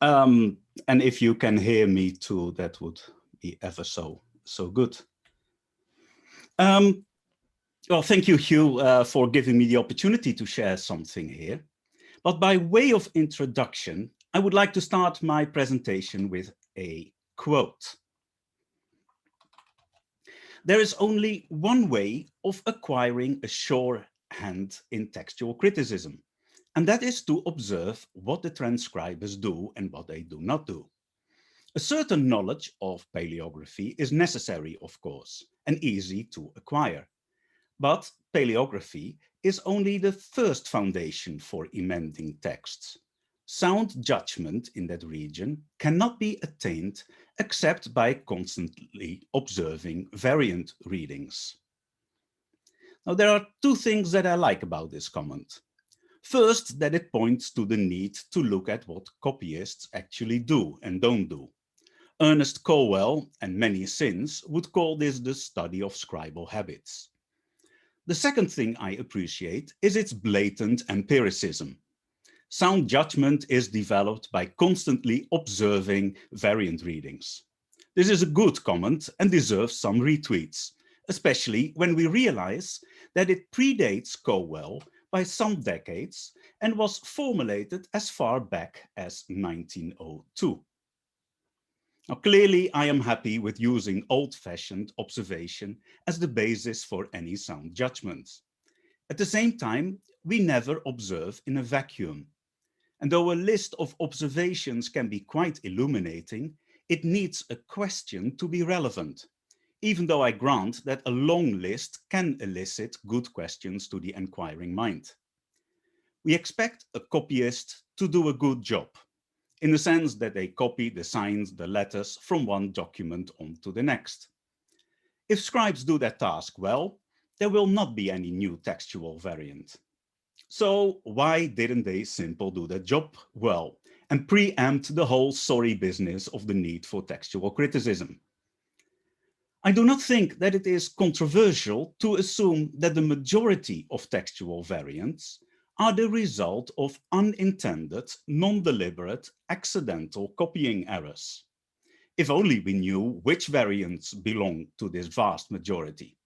And if you can hear me too, that would be ever so good. Well, thank you, Hugh, for giving me the opportunity to share something here. But by way of introduction, I would like to start my presentation with a quote. There is only one way of acquiring a sure hand in textual criticism, and that is to observe what the transcribers do and what they do not do. A certain knowledge of paleography is necessary, of course, and easy to acquire. But paleography is only the first foundation for emending texts. Sound judgment in that region cannot be attained except by constantly observing variant readings. Now, there are two things that I like about this comment. First, that it points to the need to look at what copyists actually do and don't do. Ernest Colwell and many since would call this the study of scribal habits. The second thing I appreciate is its blatant empiricism. Sound judgment is developed by constantly observing variant readings. This is a good comment and deserves some retweets, especially when we realize that it predates Colwell by some decades and was formulated as far back as 1902. Now, clearly, I am happy with using old-fashioned observation as the basis for any sound judgment. At the same time, we never observe in a vacuum. And though a list of observations can be quite illuminating, it needs a question to be relevant, even though I grant that a long list can elicit good questions to the inquiring mind. We expect a copyist to do a good job, in the sense that they copy the signs, the letters from one document onto the next. If scribes do their task well, there will not be any new textual variant. So why didn't they simply do their job well and preempt the whole sorry business of the need for textual criticism? I do not think that it is controversial to assume that the majority of textual variants are the result of unintended, non-deliberate, accidental copying errors. If only we knew which variants belong to this vast majority.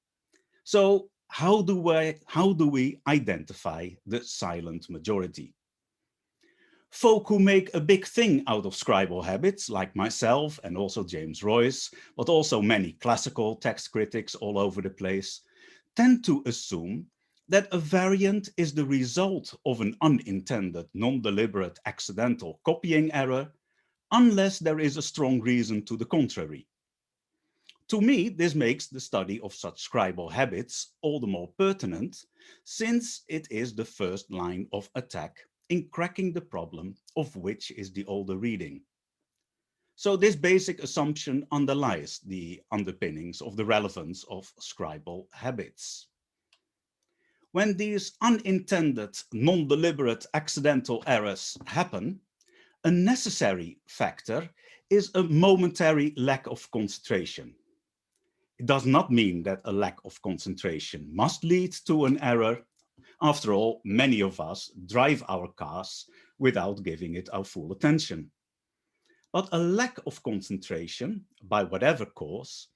So how do we identify the silent majority? Folk who make a big thing out of scribal habits, like myself and also James Royce, but also many classical text critics all over the place, tend to assume that a variant is the result of an unintended, non-deliberate, accidental copying error, unless there is a strong reason to the contrary. To me, this makes the study of such scribal habits all the more pertinent, since it is the first line of attack in cracking the problem of which is the older reading. So this basic assumption underlies the underpinnings of the relevance of scribal habits. When these unintended, non-deliberate, accidental errors happen, a necessary factor is a momentary lack of concentration. It does not mean that a lack of concentration must lead to an error. After all, many of us drive our cars without giving it our full attention. But a lack of concentration, by whatever cause,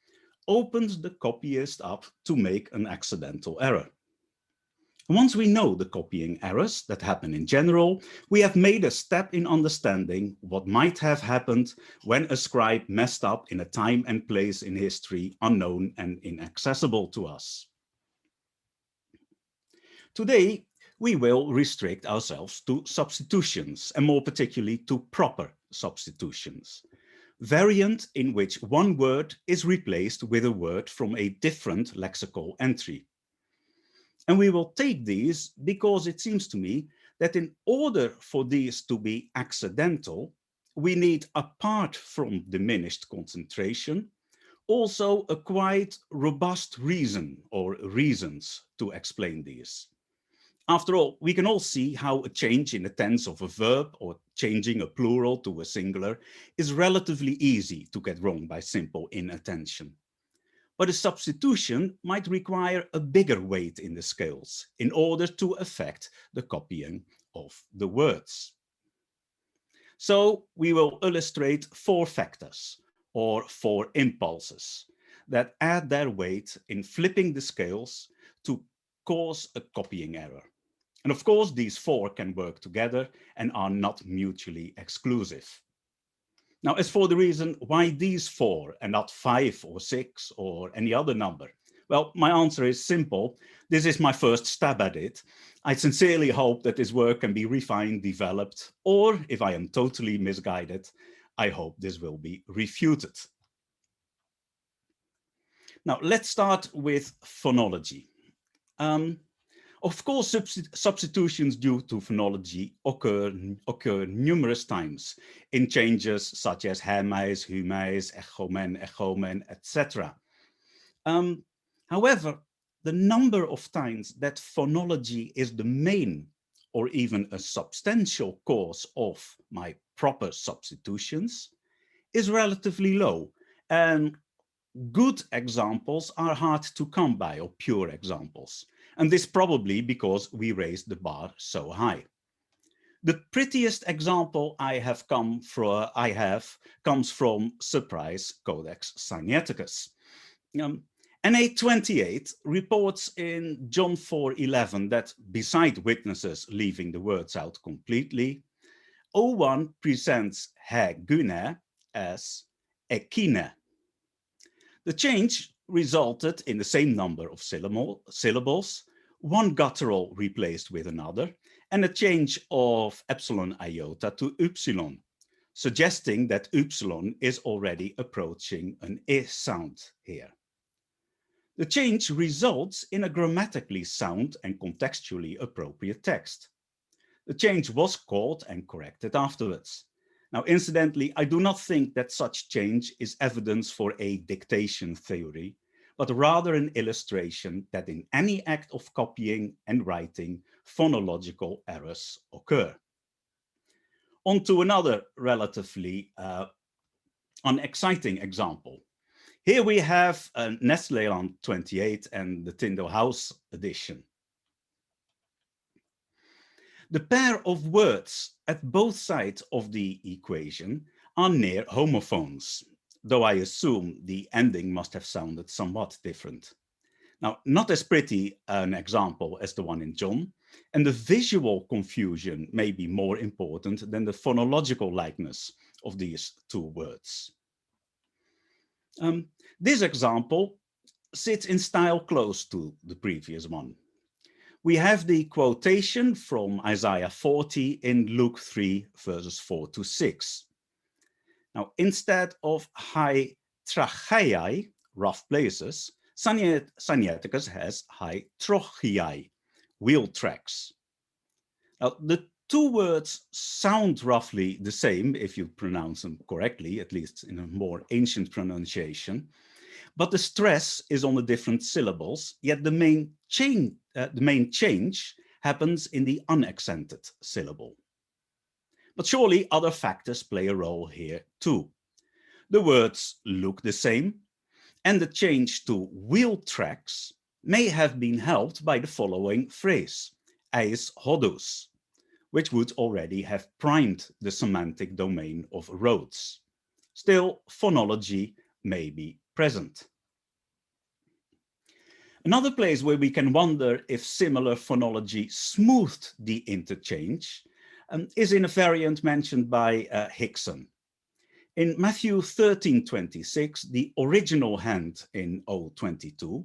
opens the copyist up to make an accidental error. Once we know the copying errors that happen in general, we have made a step in understanding what might have happened when a scribe messed up in a time and place in history unknown and inaccessible to us. Today, we will restrict ourselves to substitutions, and more particularly to proper substitutions. Variant in which one word is replaced with a word from a different lexical entry. And we will take these because it seems to me that in order for these to be accidental, we need, apart from diminished concentration, also a quite robust reason or reasons to explain these. After all, we can all see how a change in the tense of a verb or changing a plural to a singular is relatively easy to get wrong by simple inattention. But a substitution might require a bigger weight in the scales in order to affect the copying of the words. So we will illustrate 4 factors or 4 impulses that add their weight in flipping the scales to cause a copying error. And of course, these 4 can work together and are not mutually exclusive. Now, as for the reason why these 4 and not 5 or 6 or any other number, well, my answer is simple. This is my first stab at it. I sincerely hope that this work can be refined, developed, or if I am totally misguided, I hope this will be refuted. Now, let's start with phonology. Of course, substitutions due to phonology occur numerous times in changes such as hemijs, humijs, echomen, echomen, etc. However, the number of times that phonology is the main or even a substantial cause of my proper substitutions is relatively low, and good examples are hard to come by, or pure examples. And this probably because we raised the bar so high. The prettiest example I have comes from Surprise Codex Sinaiticus. NA28 reports in John 4:11 that beside witnesses leaving the words out completely, O1 presents he gune as ekine. The change resulted in the same number of syllables, one guttural replaced with another, and a change of epsilon iota to upsilon, suggesting that upsilon is already approaching an I sound here. The change results in a grammatically sound and contextually appropriate text. The change was caught and corrected afterwards. Now, incidentally, I do not think that such change is evidence for a dictation theory, but rather an illustration that in any act of copying and writing, phonological errors occur. On to another relatively unexciting example. Here we have Nestleland 28 and the Tyndall House edition. The pair of words at both sides of the equation are near homophones, though I assume the ending must have sounded somewhat different. Now, not as pretty an example as the one in John, and the visual confusion may be more important than the phonological likeness of these 2 words. This example sits in style close to the previous one. We have the quotation from Isaiah 40 in Luke 3, verses 4 to 6. Now, instead of high tracheiai, rough places, Sinaiticus has high trochiai, wheel tracks. Now, the 2 words sound roughly the same if you pronounce them correctly, at least in a more ancient pronunciation, but the stress is on the different syllables, yet the main change happens in the unaccented syllable. But surely other factors play a role here too. The words look the same, and the change to wheel tracks may have been helped by the following phrase, eis hodus, which would already have primed the semantic domain of roads. Still, phonology may be present. Another place where we can wonder if similar phonology smoothed the interchange is in a variant mentioned by Hickson. In Matthew 13:26, the original hand in O22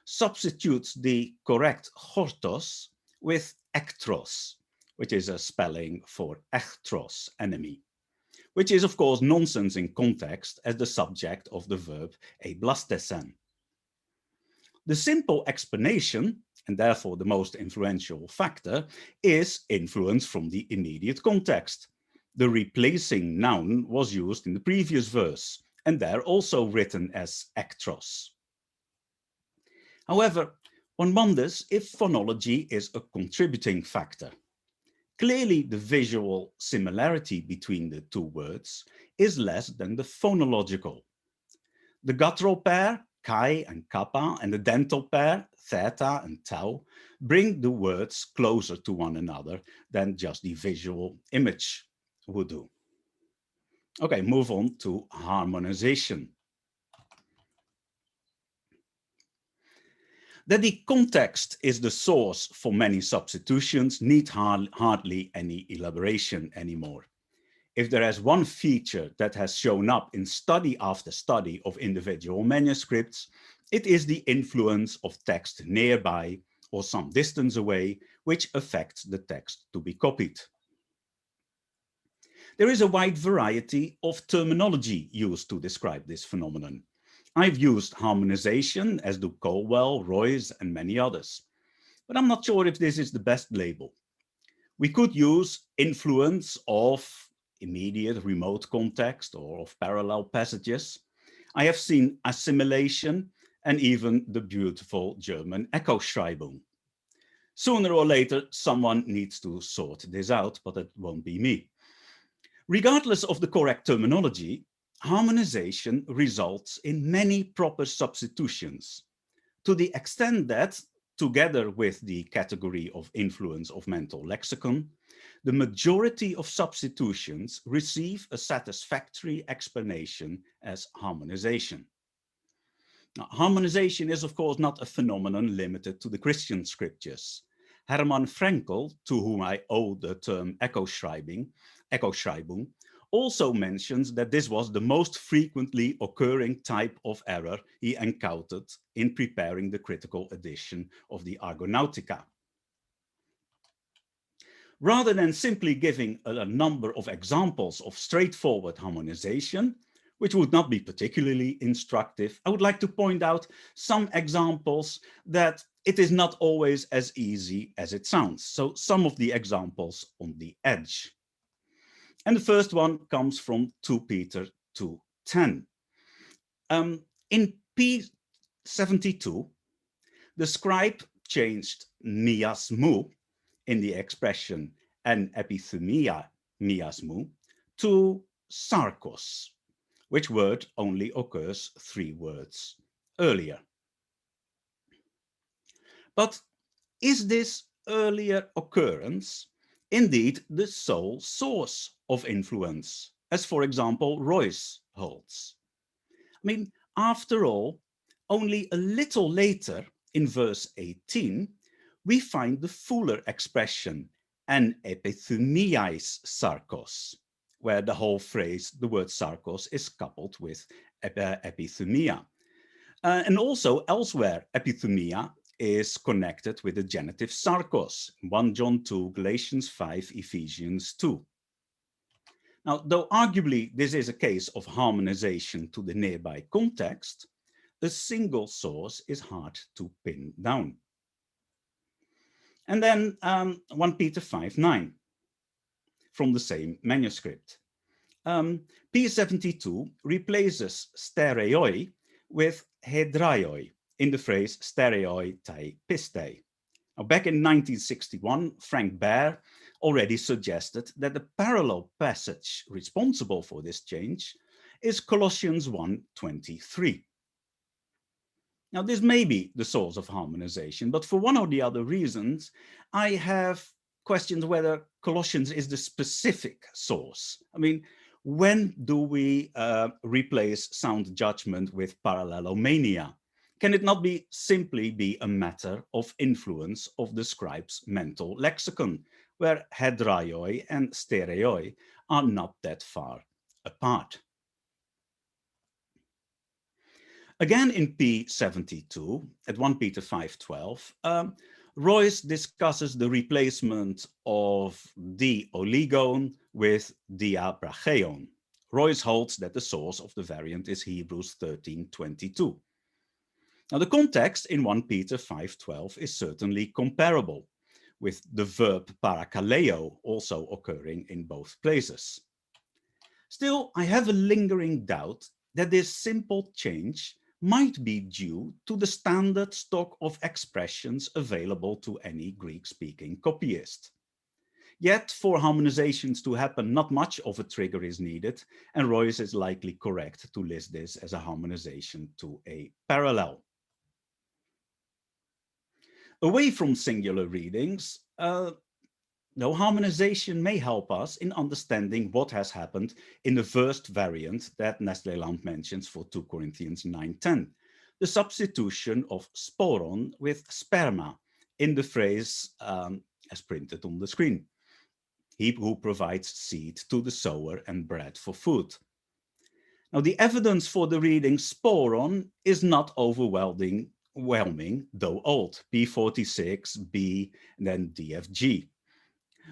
substitutes the correct hortos with ektros, which is a spelling for echtros, enemy, which is of course nonsense in context as the subject of the verb eblastesen. The simple explanation, and therefore the most influential factor, is influence from the immediate context. The replacing noun was used in the previous verse, and there also written as ektros. However, one wonders if phonology is a contributing factor. Clearly, the visual similarity between the 2 words is less than the phonological. The guttural pair, chi and kappa, and the dental pair, theta and tau, bring the words closer to one another than just the visual image would do. Okay, move on to harmonization. That the context is the source for many substitutions need hardly any elaboration anymore. If there is one feature that has shown up in study after study of individual manuscripts, it is the influence of text nearby or some distance away, which affects the text to be copied. There is a wide variety of terminology used to describe this phenomenon. I've used harmonization, as do Colwell, Royce, and many others, but I'm not sure if this is the best label. We could use influence of immediate remote context or of parallel passages. I have seen assimilation and even the beautiful German Echoschreibung. Sooner or later, someone needs to sort this out, but it won't be me. Regardless of the correct terminology, harmonization results in many proper substitutions, to the extent that, together with the category of influence of mental lexicon, the majority of substitutions receive a satisfactory explanation as harmonization. Now, harmonization is, of course, not a phenomenon limited to the Christian scriptures. Hermann Fraenkel, to whom I owe the term Echoschreibung, also mentions that this was the most frequently occurring type of error he encountered in preparing the critical edition of the Argonautica. Rather than simply giving a number of examples of straightforward harmonization, which would not be particularly instructive, I would like to point out some examples that it is not always as easy as it sounds. So some of the examples on the edge. And the first one comes from 2 Peter 2:10. In P72, the scribe changed miasmu in the expression en epithumia miasmu to sarkos, which word only occurs 3 words earlier. But is this earlier occurrence indeed the sole source of influence, as for example Royce holds? I mean, after all, only a little later in verse 18, we find the fuller expression en epithumiais sarkos, where the whole phrase, the word sarkos, is coupled with epithumia. And also elsewhere, epithumia is connected with the genitive sarkos, 1 John 2, Galatians 5, Ephesians 2. Now, though arguably this is a case of harmonization to the nearby context, a single source is hard to pin down. And then 1 Peter 5:9 from the same manuscript. P72 replaces stereoi with hedraioi in the phrase stereoi tai piste. Now, back in 1961, Frank Baer already suggested that the parallel passage responsible for this change is Colossians 1:23. Now, this may be the source of harmonization, but for one or the other reasons, I have questions whether Colossians is the specific source. I mean, when do we replace sound judgment with parallelomania? Can it not be simply be a matter of influence of the scribe's mental lexicon, where hedraioi and stereoi are not that far apart? Again in P72, at 1 Peter 5:12, Royce discusses the replacement of the oligon with diabracheon. Royce holds that the source of the variant is Hebrews 13:22. Now, the context in 1 Peter 5:12 is certainly comparable, with the verb parakaleo also occurring in both places. Still, I have a lingering doubt that this simple change might be due to the standard stock of expressions available to any Greek-speaking copyist. Yet, for harmonizations to happen, not much of a trigger is needed, and Royce is likely correct to list this as a harmonization to a parallel. Away from singular readings, Now, harmonization may help us in understanding what has happened in the first variant that Nestleland mentions for 2 Corinthians 9:10, the substitution of sporon with sperma in the phrase as printed on the screen. He who provides seed to the sower and bread for food. Now, the evidence for the reading sporon is not overwhelming, though old, B46, B, and then DFG.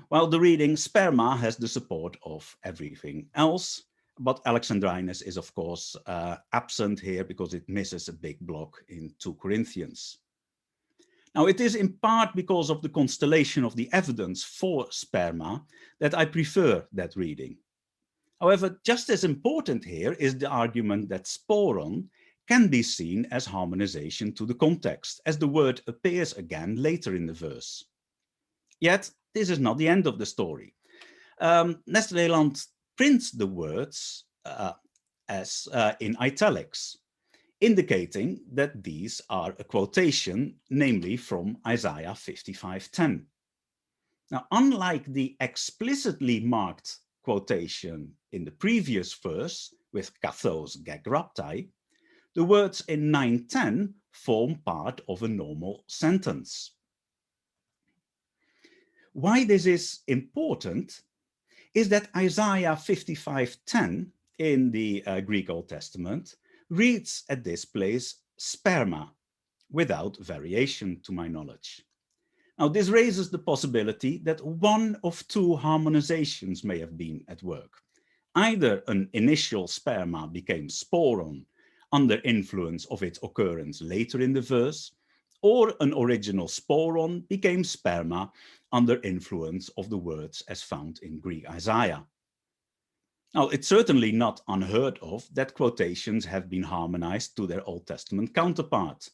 While the reading sperma has the support of everything else, but Alexandrinus is of course absent here because it misses a big block in 2 Corinthians. Now, it is in part because of the constellation of the evidence for sperma that I prefer that reading. However, just as important here is the argument that sporon can be seen as harmonization to the context, as the word appears again later in the verse. Yet, this is not the end of the story. Nestleland prints the words as in italics, indicating that these are a quotation, namely from Isaiah 55:10. Now, unlike the explicitly marked quotation in the previous verse with kathos gagraptai, the words in 9:10 form part of a normal sentence. Why this is important is that Isaiah 55:10 in the Greek Old Testament reads at this place sperma without variation to my knowledge. Now, this raises the possibility that one of two harmonizations may have been at work. Either an initial sperma became sporon under influence of its occurrence later in the verse, or an original sporon became sperma under influence of the words as found in Greek Isaiah. Now, it's certainly not unheard of that quotations have been harmonized to their Old Testament counterpart.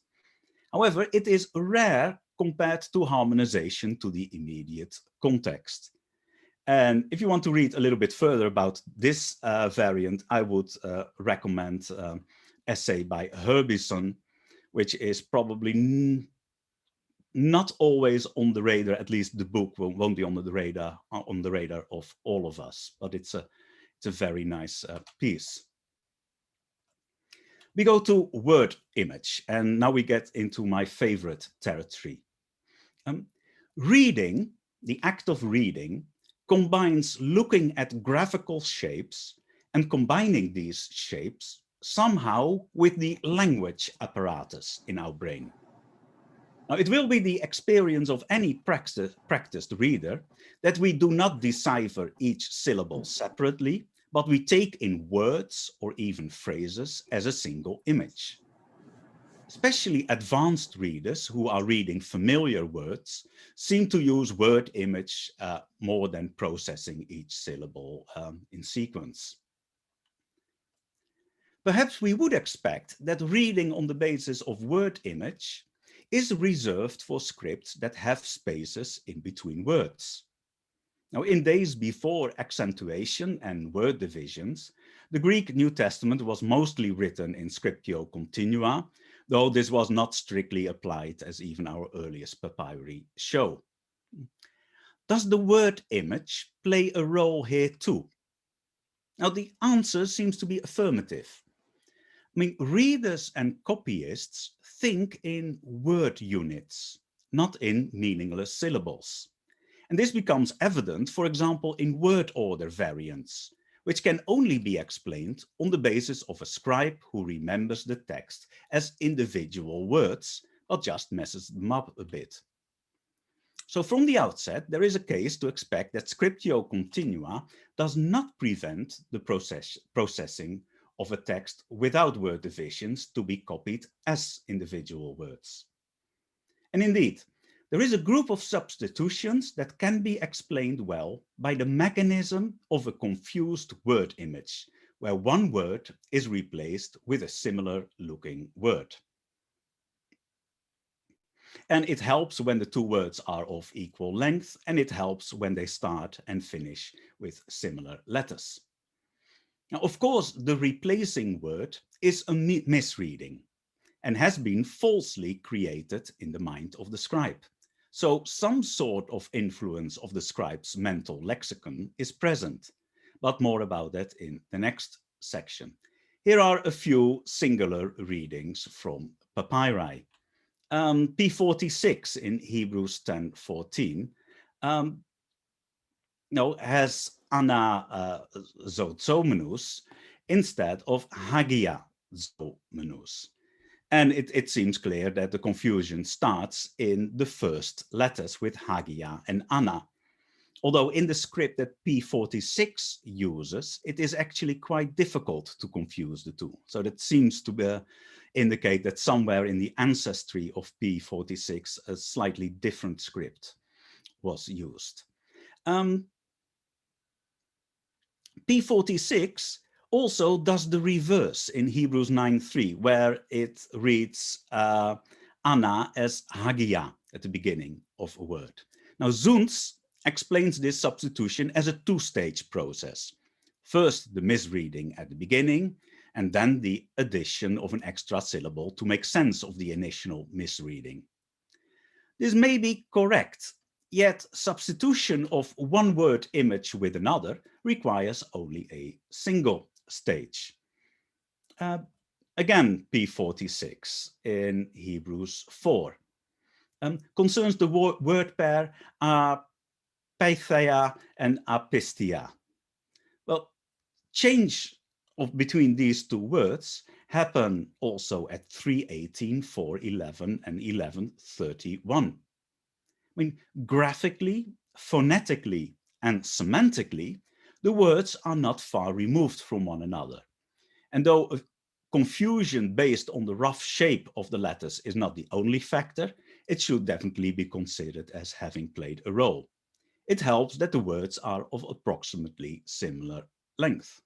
However, it is rare compared to harmonization to the immediate context. And if you want to read a little bit further about this variant, I would recommend an essay by Herbison, which is probably not always on the radar. At least the book won't be on the radar of all of us, but it's a very nice piece. We go to word image, and now we get into my favorite territory. Reading, the act of reading, combines looking at graphical shapes and combining these shapes somehow with the language apparatus in our brain. Now, it will be the experience of any practiced reader that we do not decipher each syllable separately, but we take in words or even phrases as a single image. Especially advanced readers who are reading familiar words seem to use word image more than processing each syllable in sequence. Perhaps we would expect that reading on the basis of word image is reserved for scripts that have spaces in between words. Now, in days before accentuation and word divisions, the Greek New Testament was mostly written in scriptio continua, though this was not strictly applied, as even our earliest papyri show. Does the word image play a role here too? Now, the answer seems to be affirmative. I mean, readers and copyists think in word units, not in meaningless syllables. And this becomes evident, for example, in word order variants, which can only be explained on the basis of a scribe who remembers the text as individual words, but just messes them up a bit. So from the outset, there is a case to expect that scriptio continua does not prevent the processing of a text without word divisions to be copied as individual words. And indeed, there is a group of substitutions that can be explained well by the mechanism of a confused word image, where one word is replaced with a similar looking word. And it helps when the two words are of equal length, and it helps when they start and finish with similar letters. Now, of course, the replacing word is a misreading and has been falsely created in the mind of the scribe. So some sort of influence of the scribe's mental lexicon is present, but more about that in the next section. Here are a few singular readings from papyri. P46 in Hebrews 10:14 has ana zozomenus instead of hagia zomenus. And it seems clear that the confusion starts in the first letters with hagia and ana. Although in the script that P46 uses, it is actually quite difficult to confuse the two. So that seems to indicate that somewhere in the ancestry of P46, a slightly different script was used. P46 also does the reverse in Hebrews 9:3, where it reads ana as hagia at the beginning of a word. Now, Zuntz explains this substitution as a two-stage process. First, the misreading at the beginning, and then the addition of an extra syllable to make sense of the initial misreading. This may be correct, yet substitution of one word image with another requires only a single stage. Again, P46 in Hebrews 4 concerns the word pair apatheia and apistia. Well, change between these two words happen also at 3:18, 4:11, and 11:31. I mean, graphically, phonetically, and semantically, the words are not far removed from one another. And though a confusion based on the rough shape of the letters is not the only factor, it should definitely be considered as having played a role. It helps that the words are of approximately similar length.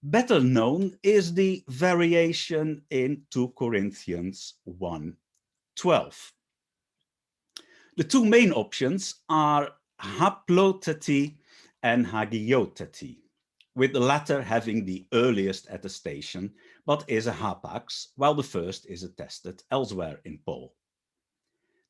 Better known is the variation in 2 Corinthians 1:12. The two main options are haploteti and hagioteti, with the latter having the earliest attestation, but is a hapax, while the first is attested elsewhere in Paul.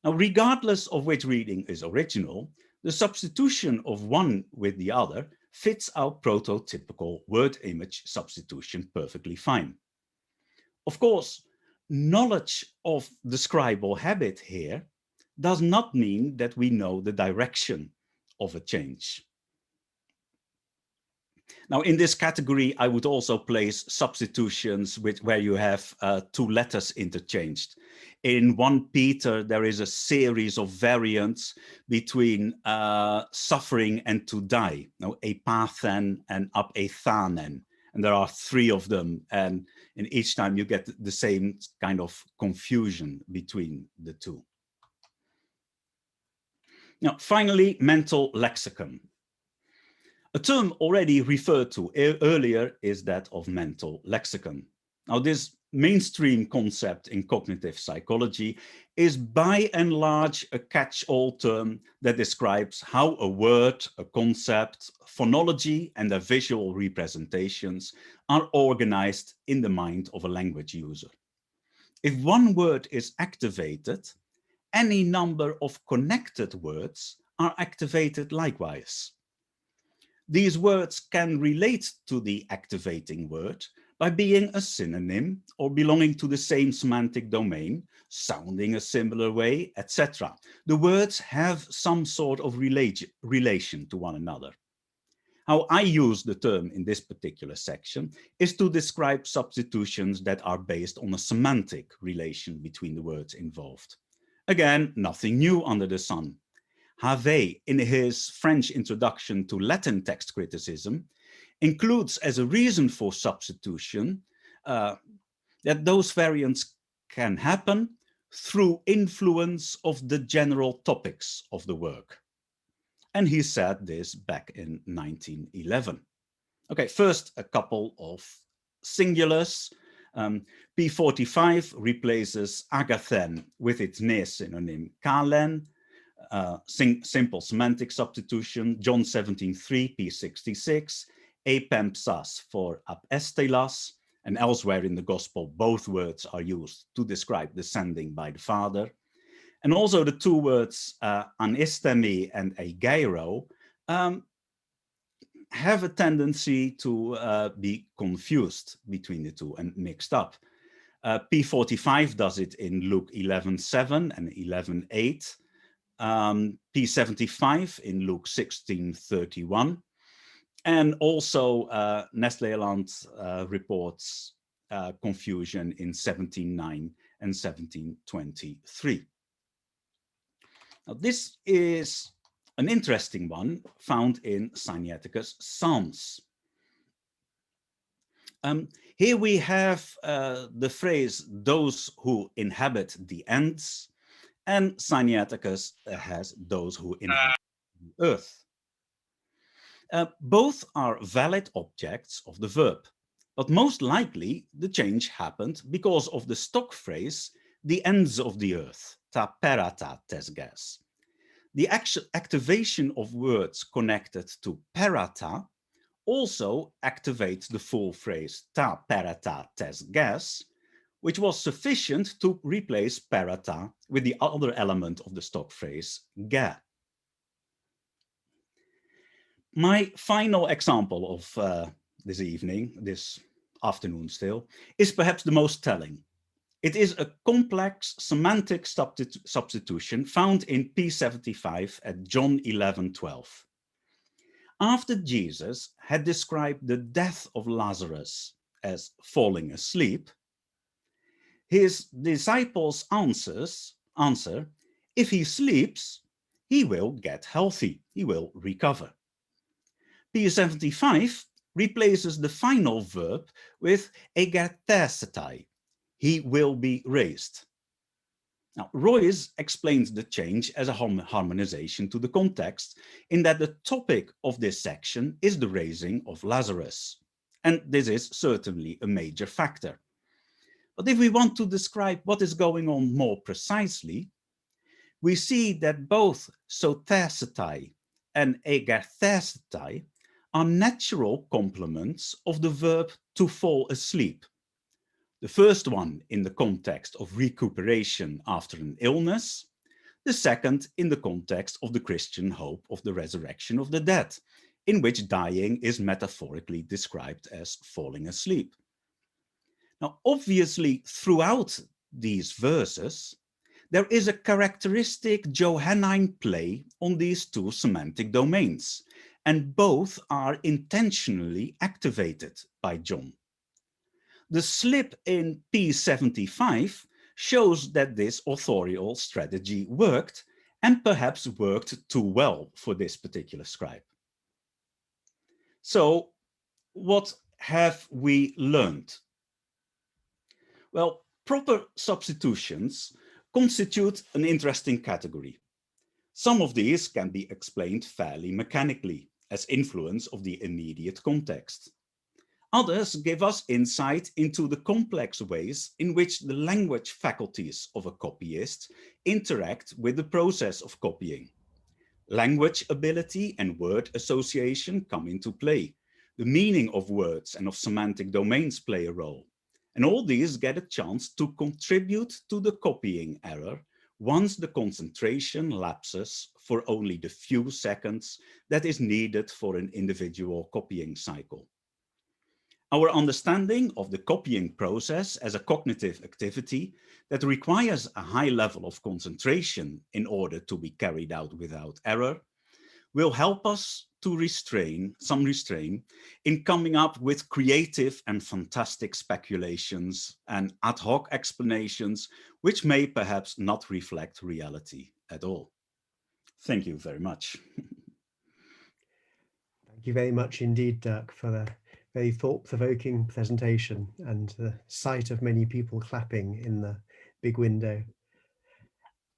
Now, regardless of which reading is original, the substitution of one with the other fits our prototypical word image substitution perfectly fine. Of course, knowledge of the scribal habit here does not mean that we know the direction of a change. Now, in this category, I would also place substitutions where you have two letters interchanged. In 1 Peter, there is a series of variants between suffering and to die, apathen and apathanen. And there are 3 of them. And in each time you get the same kind of confusion between the two. Now, finally, mental lexicon. A term already referred to earlier is that of mental lexicon. Now, this mainstream concept in cognitive psychology is by and large a catch-all term that describes how a word, a concept, phonology, and their visual representations are organized in the mind of a language user. If one word is activated, any number of connected words are activated likewise. These words can relate to the activating word by being a synonym or belonging to the same semantic domain, sounding a similar way, etc. The words have some sort of relation to one another. How I use the term in this particular section is to describe substitutions that are based on a semantic relation between the words involved. Again, nothing new under the sun. Harvey, in his French introduction to Latin text criticism, includes as a reason for substitution that those variants can happen through influence of the general topics of the work. And he said this back in 1911. Okay, first a couple of singulars. P45 replaces agathen with its near synonym kalen. Simple semantic substitution, John 17:3, P66, apempsas for apestelas, and elsewhere in the gospel, both words are used to describe the sending by the Father. And also the two words anistemi and egeiro have a tendency to be confused between the two and mixed up. P45 does it in Luke 11:7 and 11:8. P75 in Luke 16:31. And also Nestleland reports confusion in 17:9 and 17:23. Now this is an interesting one found in Sinaiticus Psalms. Here we have the phrase, those who inhabit the ends, and Sinaiticus has those who inhabit the earth. Both are valid objects of the verb, but most likely the change happened because of the stock phrase, the ends of the earth, ta perata tes ges. The actual activation of words connected to perata also activates the full phrase ta perata tes ges, which was sufficient to replace perata with the other element of the stock phrase, ge. My final example of this evening, this afternoon still, is perhaps the most telling. It is a complex semantic substitution found in P75 at John 11:12. After Jesus had described the death of Lazarus as falling asleep, his disciples answer, if he sleeps, he will get healthy, he will recover. P75 replaces the final verb with egerthesetai, he will be raised. Now, Royce explains the change as a harmonization to the context, in that the topic of this section is the raising of Lazarus. And this is certainly a major factor. But if we want to describe what is going on more precisely, we see that both sothesetai and egerthesetai are natural complements of the verb to fall asleep. The first one in the context of recuperation after an illness, the second in the context of the Christian hope of the resurrection of the dead, in which dying is metaphorically described as falling asleep. Now, obviously, throughout these verses, there is a characteristic Johannine play on these two semantic domains, and both are intentionally activated by John. The slip in P75 shows that this authorial strategy worked, and perhaps worked too well for this particular scribe. So, what have we learned? Well, proper substitutions constitute an interesting category. Some of these can be explained fairly mechanically as influence of the immediate context. Others give us insight into the complex ways in which the language faculties of a copyist interact with the process of copying. Language ability and word association come into play. The meaning of words and of semantic domains play a role. And all these get a chance to contribute to the copying error once the concentration lapses for only the few seconds that is needed for an individual copying cycle. Our understanding of the copying process as a cognitive activity that requires a high level of concentration in order to be carried out without error will help us to some restraint in coming up with creative and fantastic speculations and ad hoc explanations which may perhaps not reflect reality at all. Thank you very much. Thank you very much indeed, Dirk, for the very thought-provoking presentation and the sight of many people clapping in the big window.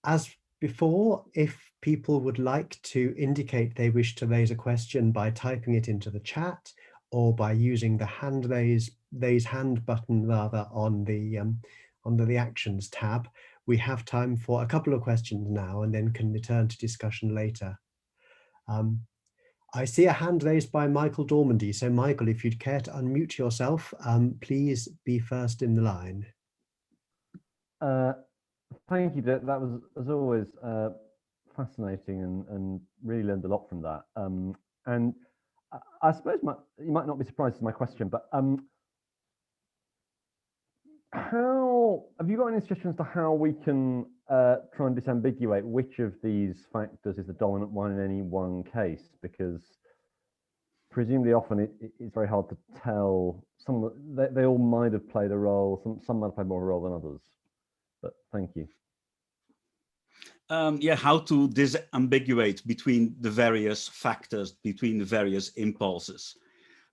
As before, if people would like to indicate they wish to raise a question by typing it into the chat or by using the raise hand button rather on the reactions tab, we have time for a couple of questions now and then can return to discussion later. I see a hand raised by Michael Dormandy. So Michael, if you'd care to unmute yourself, please be first in the line. Thank you, Dirk. That was, as always, fascinating and really learned a lot from that. And I suppose you might not be surprised with my question, but how have you got any suggestions to how we can try and disambiguate which of these factors is the dominant one in any one case? Because presumably often it's very hard to tell. They all might have played a role. Some might have played more a role than others. But thank you. Yeah, how to disambiguate between the various factors, between the various impulses.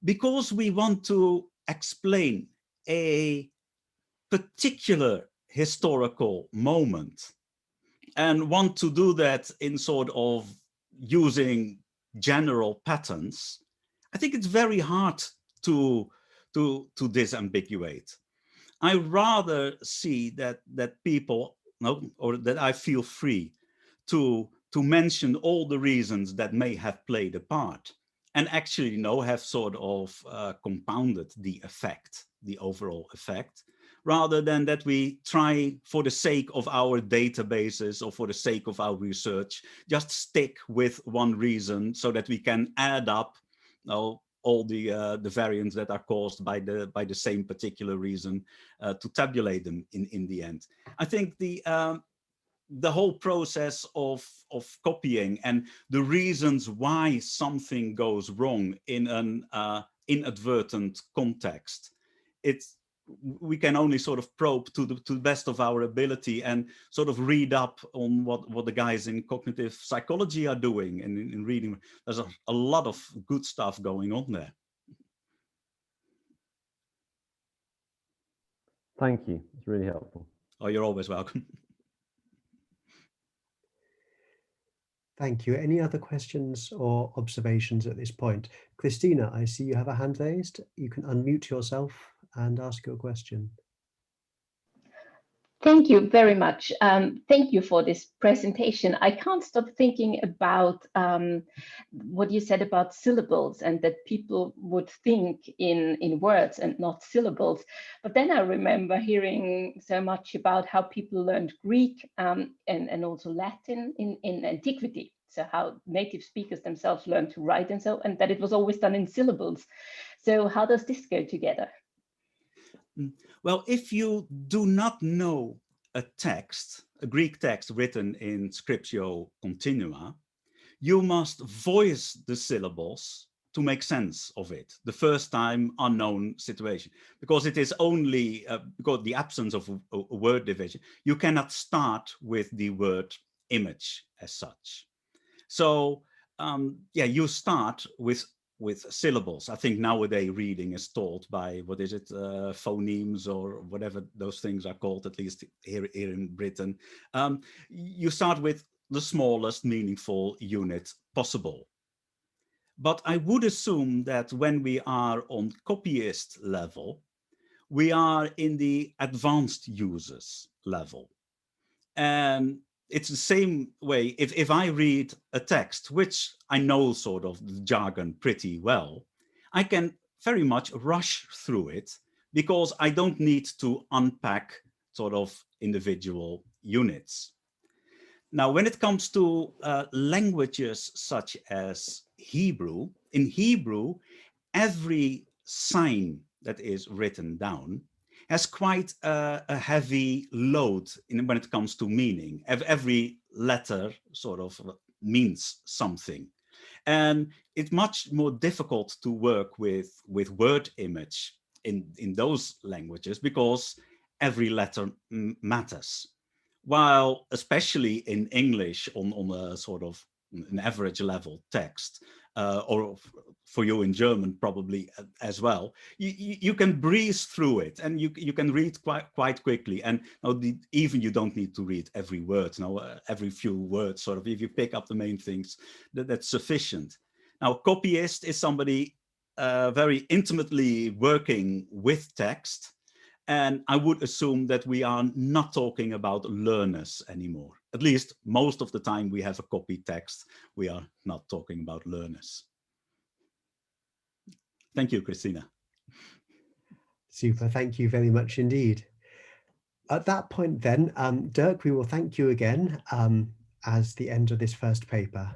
Because we want to explain a particular historical moment and want to do that in sort of using general patterns, I think it's very hard to disambiguate. I rather see that people, or that I feel free to mention all the reasons that may have played a part, and actually have sort of compounded the effect, the overall effect, rather than that we try, for the sake of our databases or for the sake of our research, just stick with one reason so that we can add up all the variants that are caused by the same particular reason to tabulate them in the end. I think the whole process of copying and the reasons why something goes wrong in an inadvertent context, we can only sort of probe to the best of our ability and sort of read up on what the guys in cognitive psychology are doing, and in reading there's a lot of good stuff going on there. Thank you, it's really helpful. Oh, you're always welcome. Thank you. Any other questions or observations at this point? Christina, I see you have a hand raised. You can unmute yourself and ask your question. Thank you very much. Thank you for this presentation. I can't stop thinking about what you said about syllables and that people would think in words and not syllables. But then I remember hearing so much about how people learned Greek and also Latin in antiquity. So how native speakers themselves learned to write and that it was always done in syllables. So how does this go together? Well, if you do not know a text, a Greek text written in scriptio continua, you must voice the syllables to make sense of it, the first time unknown situation, because it is only because the absence of a word division, you cannot start with the word image as such. So yeah, you start with syllables. I think nowadays reading is taught by, what is it, phonemes or whatever those things are called, at least here in Britain. You start with the smallest meaningful unit possible. But I would assume that when we are on copyist level, we are in the advanced users level. And it's the same way, if I read a text, which I know sort of the jargon pretty well, I can very much rush through it because I don't need to unpack sort of individual units. Now, when it comes to languages such as Hebrew, in Hebrew, every sign that is written down has quite a heavy load when it comes to meaning. Every letter sort of means something. And it's much more difficult to work with word image in those languages because every letter matters. While especially in English on a sort of an average level text, or for you in German probably as well, you can breeze through it and you can read quite quickly. And even you don't need to read every word. Every few words, sort of, if you pick up the main things, that's sufficient. Now, copyist is somebody very intimately working with text. And I would assume that we are not talking about learners anymore. At least most of the time we have a copy text, we are not talking about learners. Thank you, Christina. Super, thank you very much indeed. at that point then, Dirk, we will thank you again as the end of this first paper.